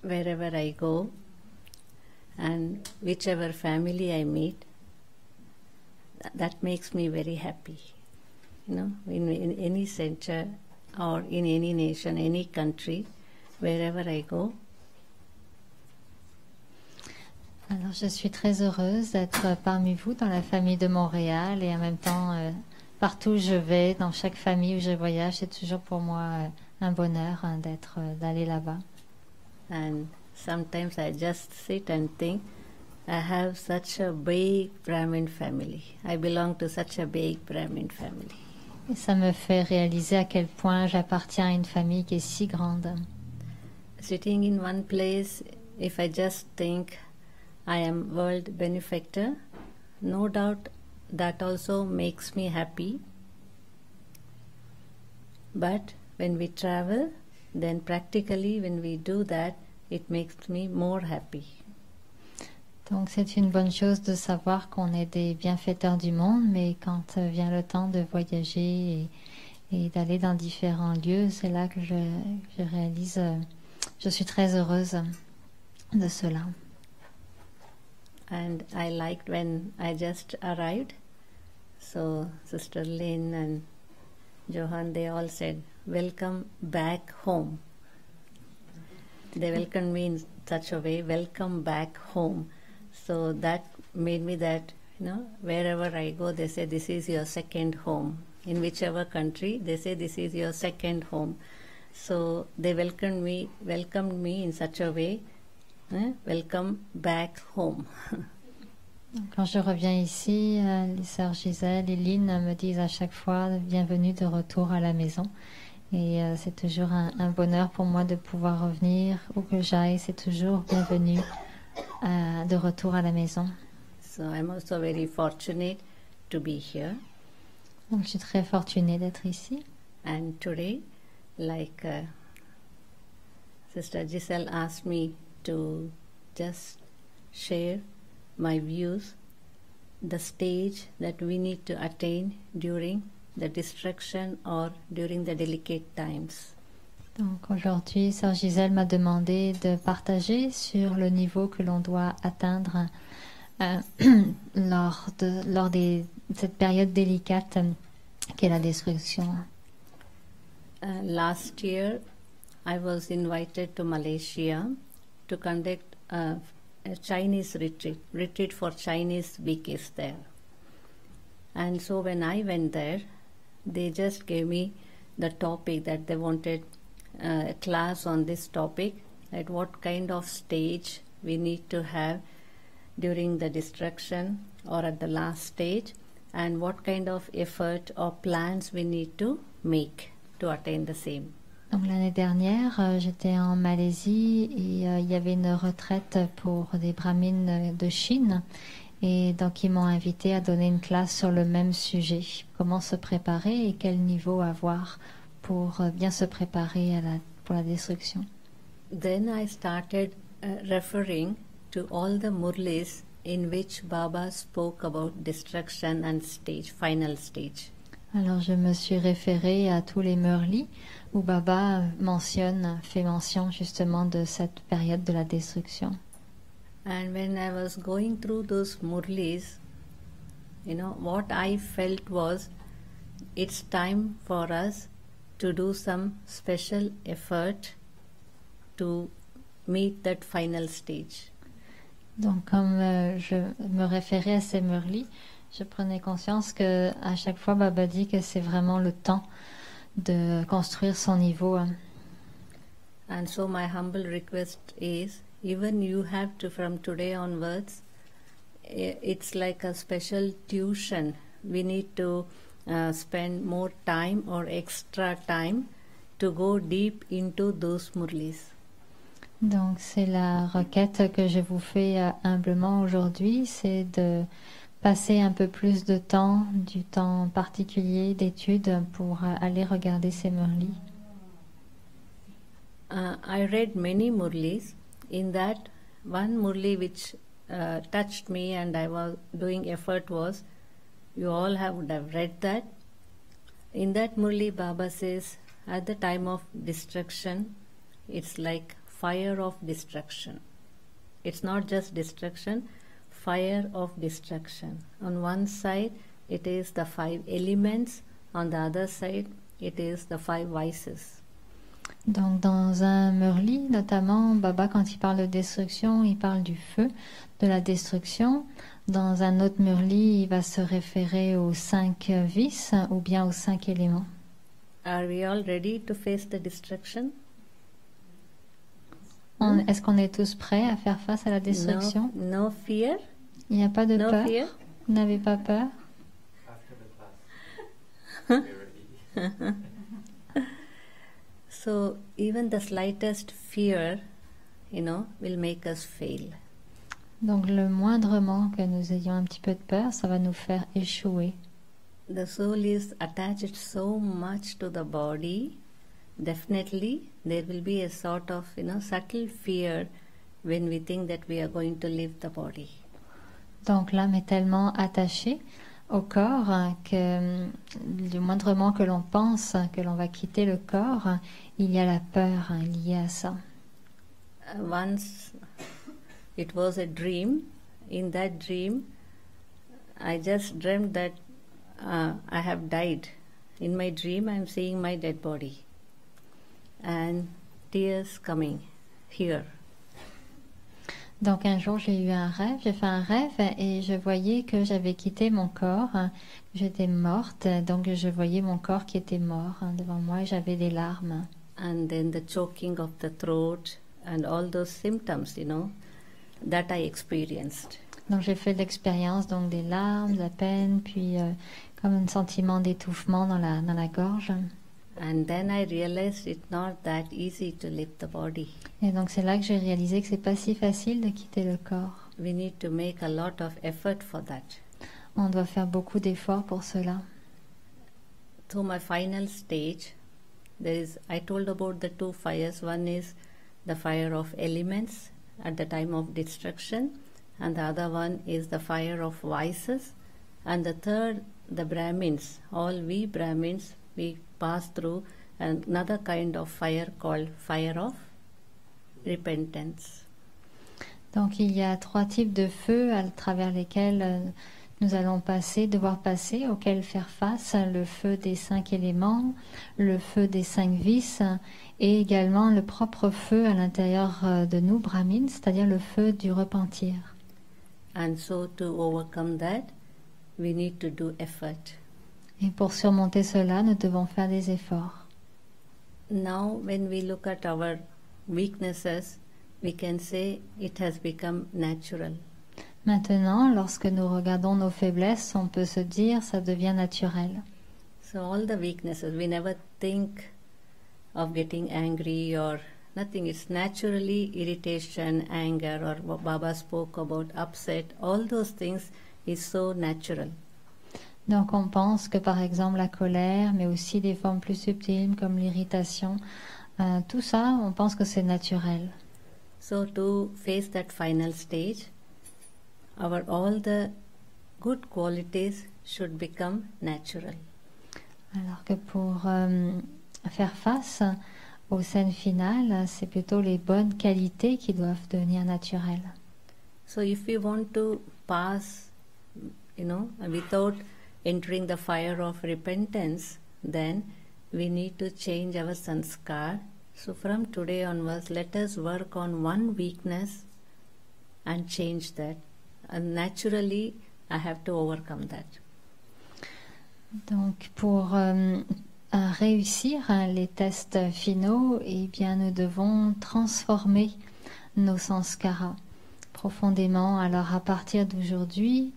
wherever I go and whichever family I meet, that makes me very happy. You know, in any center or in any nation, any country, wherever I go. Alors, je suis très heureuse d'être parmi vous dans la famille de Montréal et en même temps, partout où je vais, dans chaque famille où je voyage, c'est toujours pour moi un bonheur d'aller là-bas. And sometimes I just sit and think, I have such a big Brahmin family. I belong to such a big Brahmin family. Et ça me fait réaliser à quel point j'appartiens à une famille qui est si grande. Sitting in one place, if I just think I am world benefactor, no doubt that also makes me happy. But when we travel, then practically when we do that, it makes me more happy. Donc c'est une bonne chose de savoir qu'on est des bienfaiteurs du monde, mais quand vient le temps de voyager et d'aller dans différents lieux, c'est là que je réalise, je suis très heureuse de cela. And I liked when I just arrived. So Sister Lynn and Johan, they all said, welcome back home. They welcomed me in such a way, welcome back home. So that made me that, you know, wherever I go, they say this is your second home. In whichever country, they say this is your second home. So they welcomed me in such a way, welcome back home. Quand je reviens ici, les sœurs Gisèle et Lynn me disent à chaque fois bienvenue de retour à la maison. Et c'est toujours un bonheur pour moi de pouvoir revenir où que j'aille. C'est toujours bienvenue de retour à la maison. So I'm also very fortunate to be here. Donc je suis très fortunée d'être ici. And today, like Sister Giselle asked me to just share my views, the stage that we need to attain during the destruction or during the delicate times. Donc aujourd'hui, Sœur Gisèle m'a demandé de partager sur le niveau que l'on doit atteindre lors de cette période délicate qu'est la destruction. Last year, I was invited to Malaysia to conduct a Chinese retreat for Chinese speakers there. And so when I went there, they just gave me the topic that they wanted a class on this topic, at what kind of stage we need to have during the destruction or at the last stage, and what kind of effort or plans we need to make to attain the same. Donc l'année dernière, j'étais en Malaisie et il y avait une retraite pour des brahmines de Chine. Et donc ils m'ont invité à donner une classe sur le même sujet. Comment se préparer et quel niveau avoir pour bien se préparer pour la destruction. Then I started referring to all the murlis in which Baba spoke about destruction and final stage. Alors je me suis référée à tous les murlis où Baba fait mention justement de cette période de la destruction. And when I was going through those murlis, you know, what I felt was it's time for us to do some special effort to meet that final stage. Donc comme je me référais à ces murlis, je prenais conscience que à chaque fois Baba dit que c'est vraiment le temps de construire son niveau. And so my humble request is, even you have to, from today onwards, it's like a special tuition. We need to spend more time or extra time to go deep into those murlis. Donc c'est la requête que je vous fais humblement aujourd'hui, c'est de passer un peu plus de temps, du temps particulier d'étude pour aller regarder ces murlis. I read many murlis. In that, one murli which touched me and I was doing effort was, you all would have read that. In that murli, Baba says, at the time of destruction, it's like fire of destruction. It's not just destruction, fire of destruction. On one side, it is the 5 elements. On the other side, it is the 5 vices. Donc dans un Murli, notamment, Baba, quand il parle de destruction, il parle du feu, de la destruction. Dans un autre Murli, il va se référer aux 5 vices ou bien aux 5 éléments. Are we all ready to face the destruction? Est-ce qu'on est tous prêts à faire face à la destruction? No fear? Il n'y a pas de No peur? fear? Vous n'avez pas peur? After the class, we're ready. So even the slightest fear, will make us fail. Donc le moindrement que nous ayons un petit peu de peur, ça va nous faire échouer. The soul is attached so much to the body. Definitely, there will be a sort of, subtle fear when we think that we are going to leave the body. Donc l'âme est tellement attachée au corps que du moindrement que l'on pense que l'on va quitter le corps, il y a la peur liée à ça. Once it was a dream. In that dream, I just dreamt that I have died. In my dream, I am seeing my dead body. And tears coming here. Donc un jour j'ai fait un rêve et je voyais que j'avais quitté mon corps, que j'étais morte, donc je voyais mon corps qui était mort devant moi et j'avais des larmes. And then the choking of the throat and all those symptoms, that I experienced. Donc j'ai fait l'expérience donc des larmes, de la peine, puis comme un sentiment d'étouffement dans la gorge. And then I realized it's not that easy to leave the body. Et donc c'est là que j'ai réalisé que c'est pas si facile de quitter le corps. We need to make a lot of effort for that. On doit faire beaucoup d'efforts pour cela. So my final stage, I told about the 2 fires. One is the fire of elements at the time of destruction, and the other one is the fire of vices, and the third, the Brahmins. All we Brahmins, we pass through another kind of fire called fire of repentance. Donc il y a 3 types de feux à travers lesquels nous allons devoir passer, auxquels faire face: le feu des 5 éléments, le feu des 5 vices et également le propre feu à l'intérieur de nous, Brahmins, c'est-à-dire le feu du repentir. And so to overcome that, we need to do effort. Et pour surmonter cela, nous devons faire des efforts. Now, when we look at our weaknesses, we can say it has become natural. Maintenant, lorsque nous regardons nos faiblesses, on peut se dire ça devient naturel. So all the weaknesses, we never think of getting angry or nothing. It's naturally irritation, anger, or what Baba spoke about, upset. All those things is so natural. Donc on pense que par exemple la colère, mais aussi des formes plus subtiles comme l'irritation, tout ça, on pense que c'est naturel. So to face that final stage, all the good qualities should become natural. Alors que pour faire face aux scènes finales, c'est plutôt les bonnes qualités qui doivent devenir naturelles. So if we want to pass, without entering the fire of repentance, then we need to change our sanskar. So from today onwards, let us work on one weakness and change that. And naturally, I have to overcome that. Donc pour réussir les tests finaux, eh bien nous devons transformer nos sanskaras profondément. Alors à partir d'aujourd'hui,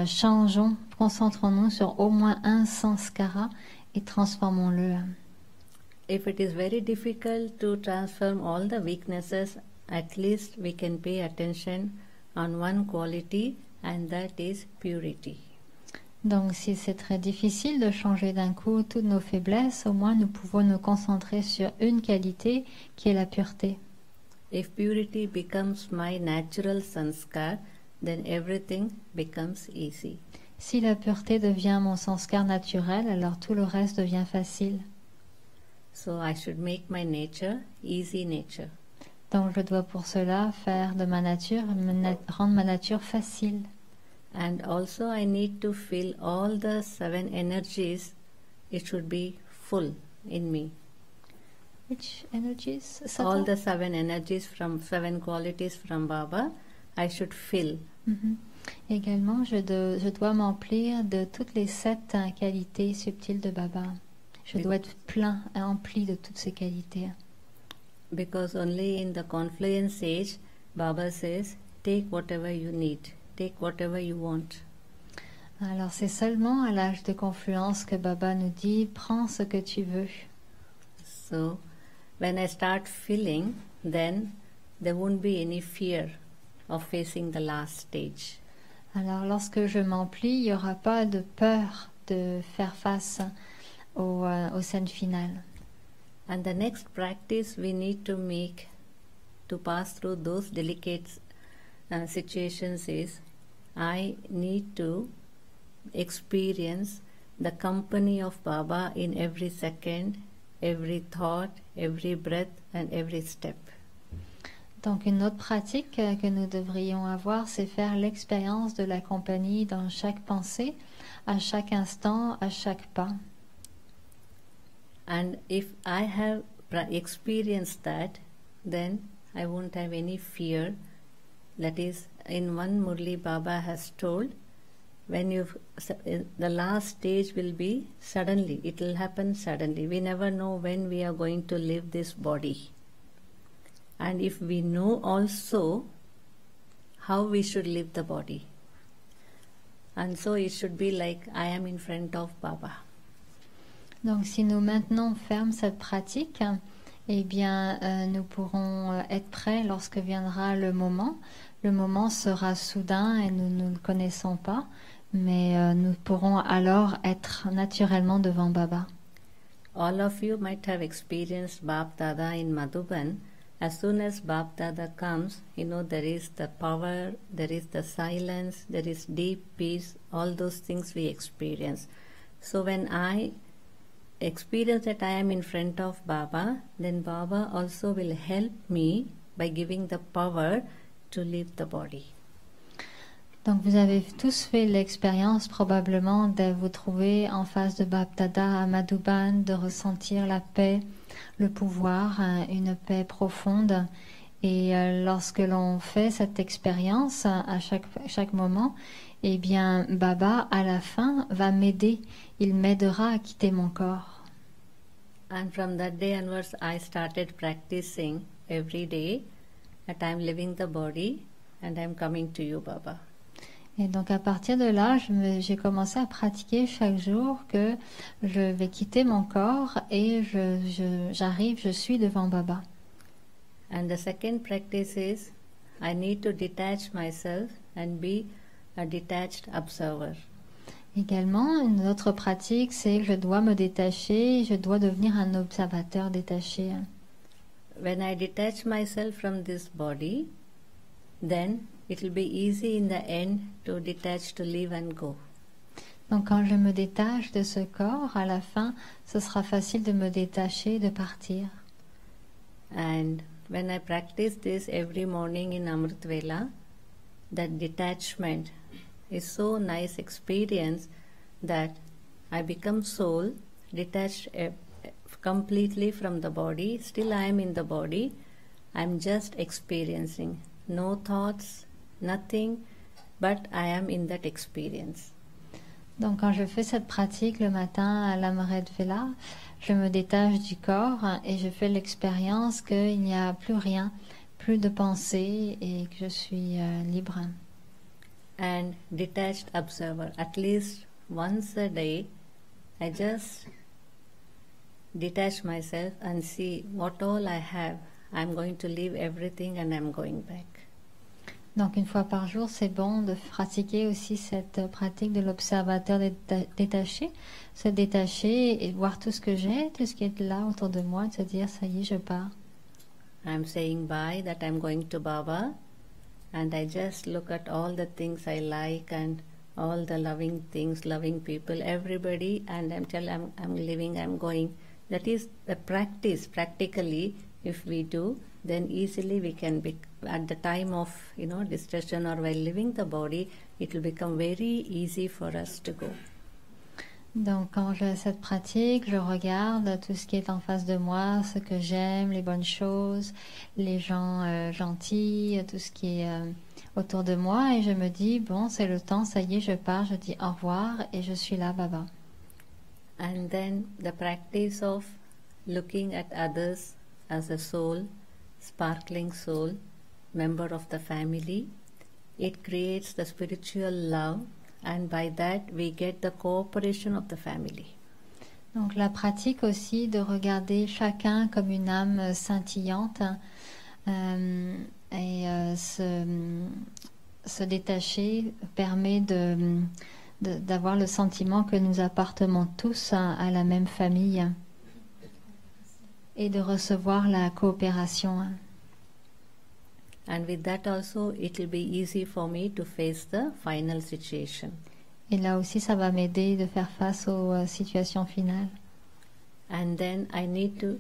changeons, concentrons-nous sur au moins un sanskara et transformons-le. If it is very difficult to transform all the weaknesses, at least we can pay attention on one quality, and that is purity. Donc si c'est très difficile de changer d'un coup toutes nos faiblesses, au moins nous pouvons nous concentrer sur une qualité qui est la pureté. If purity becomes my natural sanskar, then everything becomes easy. Si la pureté devient mon sanskar naturel, alors tout le reste devient facile. So I should make my nature easy nature. Donc je dois pour cela faire de ma nature, rendre ma nature facile. And also I need to feel all the 7 energies. It should be full in me. Which energies? All the 7 energies from 7 qualities from Baba, I should fill. Également, je dois m'emplir de toutes les 7 qualités subtiles de Baba. Je dois être plein et empli de toutes ces qualités. Because only in the confluence age, Baba says, take whatever you need, take whatever you want. Alors c'est seulement à l'âge de confluence que Baba nous dit, prends ce que tu veux. So, when I start feeling, then there won't be any fear of facing the last stage. Alors lorsque je m'emplis, il n'y aura pas de peur de faire face aux scènes finales. And the next practice we need to make to pass through those delicate situations is, I need to experience the company of Baba in every second, every thought, every breath and every step. Donc une autre pratique que nous devrions avoir, c'est faire l'expérience de la compagnie dans chaque pensée, à chaque instant, à chaque pas. And if I have experienced that, then I won't have any fear. That is, in one Murli Baba has told, when the last stage will be suddenly, it will happen suddenly. We never know when we are going to leave this body. And if we know also how we should leave the body. And so it should be like I am in front of Baba. Donc si nous maintenons ferme cette pratique, eh bien nous pourrons être prêts lorsque viendra le moment. Le moment sera soudain et nous ne le connaissons pas, mais nous pourrons alors être naturellement devant Baba. All of you might have experienced Bap Dada in Madhuban. As soon as Bap Dada comes, there is the power, there is the silence, there is deep peace, all those things we experience. So when I experience that I am in front of Baba, then Baba also will help me by giving the power to leave the body. Donc vous avez tous fait l'expérience probablement de vous trouver en face de Bap Dada à Madhuban, de ressentir la paix, le pouvoir, une paix profonde. Et lorsque l'on fait cette expérience à chaque moment, eh bien Baba à la fin va m'aider. Il m'aidera à quitter mon corps. And from that day onwards, I started practicing every day that I am leaving the body and I am coming to you, Baba. Et donc à partir de là, j'ai commencé à pratiquer chaque jour que je vais quitter mon corps et j'arrive, je suis devant Baba. And the second practice is, I need to detach myself and be a detached observer. Également, une autre pratique, c'est que je dois me détacher, je dois devenir un observateur détaché. When I detach myself from this body, then it will be easy in the end to detach, to leave and go. Donc quand je me détache de ce corps, à la fin, ce sera facile de me détacher, de partir. And when I practice this every morning in Amrit Vela, that detachment is so nice experience that I become soul, detached completely from the body. Still I am in the body. I am just experiencing. No thoughts, nothing, but I am in that experience. Donc quand je fais cette pratique le matin à l'Amrit Vela, je me détache du corps et je fais l'expérience qu'il n'y a plus rien, plus de pensée et que je suis libre. And detached observer, at least once a day, I just detach myself and see what all I have. I'm going to leave everything and I'm going back. Donc une fois par jour, c'est bon de pratiquer aussi cette pratique de l'observateur détaché, se détacher et voir tout ce que j'ai, tout ce qui est là autour de moi, de se dire ça y est, je pars. I'm saying bye, that I'm going to Baba, and I just look at all the things I like and all the loving things, loving people, everybody, and I'm leaving, I'm going. That is the practice. Practically, if we do, then easily we can be at the time of distraction or while leaving the body, it will become very easy for us to go. Donc quand j'ai cette pratique, je regarde tout ce qui est en face de moi, ce que j'aime, les bonnes choses, les gens gentils, tout ce qui est autour de moi, et je me dis bon, c'est le temps, ça y est, je pars, je dis au revoir et je suis là, Baba. And then the practice of looking at others as a soul, sparkling soul, member of the family, it creates the spiritual love, and by that we get the cooperation of the family. Donc la pratique aussi de regarder chacun comme une âme scintillante se détacher permet d'avoir le sentiment que nous appartenons tous à la même famille et de recevoir la coopération. And with that also it will be easy for me to face the final situation. Et là aussi ça va m'aider de faire face aux situations finales. And then I need to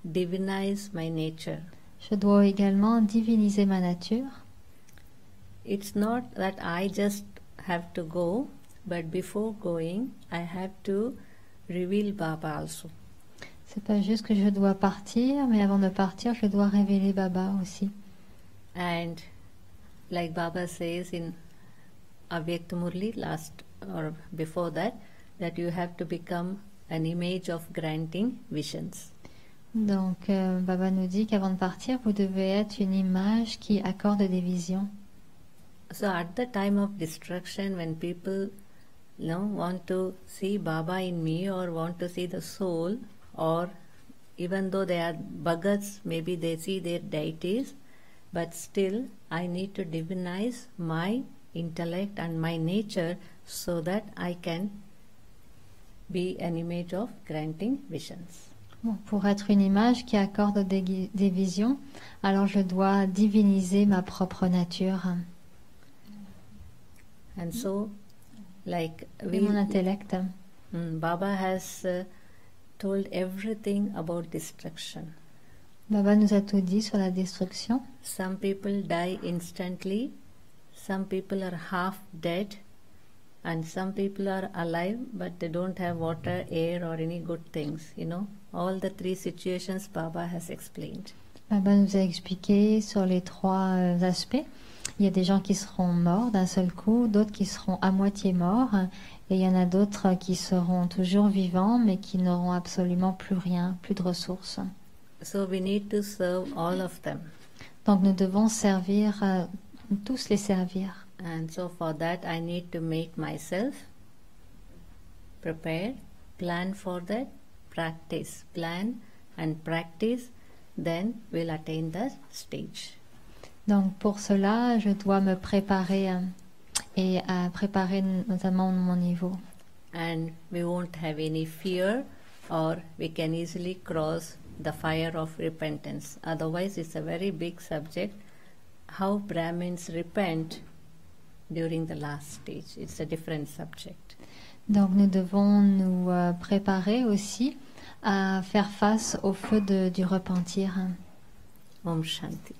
divinize my nature. Je dois également diviniser ma nature. It's not that I just have to go, but before going, I have to reveal Baba also. C'est pas juste que je dois partir, mais avant de partir, je dois révéler Baba aussi. And like Baba says in Avyakta Murli last or before that you have to become an image of granting visions. Donc Baba nous dit qu'avant de partir, vous devez être une image qui accorde des visions. So at the time of destruction, when people want to see Baba in me or want to see the soul, or even though they are bhagats, maybe they see their deities, but still I need to divinize my intellect and my nature so that I can be an image of granting visions. Bon, pour être une image qui accorde des visions, alors je dois diviniser ma propre nature. And so, like mon intellect. Baba has told everything about destruction. Baba nous a tout dit sur la destruction. Some people die instantly, some people are half dead, and some people are alive but they don't have water, air or any good things, All the three situations Baba has explained. Baba nous a expliqué sur les trois aspects. Il y a des gens qui seront morts d'un seul coup, d'autres qui seront à moitié morts, et il y en a d'autres qui seront toujours vivants mais qui n'auront absolument plus rien, plus de ressources. So we need to serve all of them. Donc nous devons servir, tous les servir. And so for that I need to make myself prepare, plan for that, practice, plan and practice, then we'll attain the stage. Donc pour cela, je dois me préparer et préparer notamment mon niveau. And we won't have any fear, or we can easily cross the fire of repentance. Otherwise, it's a very big subject, how Brahmins repent during the last stage. It's a different subject. Donc nous devons nous préparer aussi à faire face au feu du repentir. Om Shanti.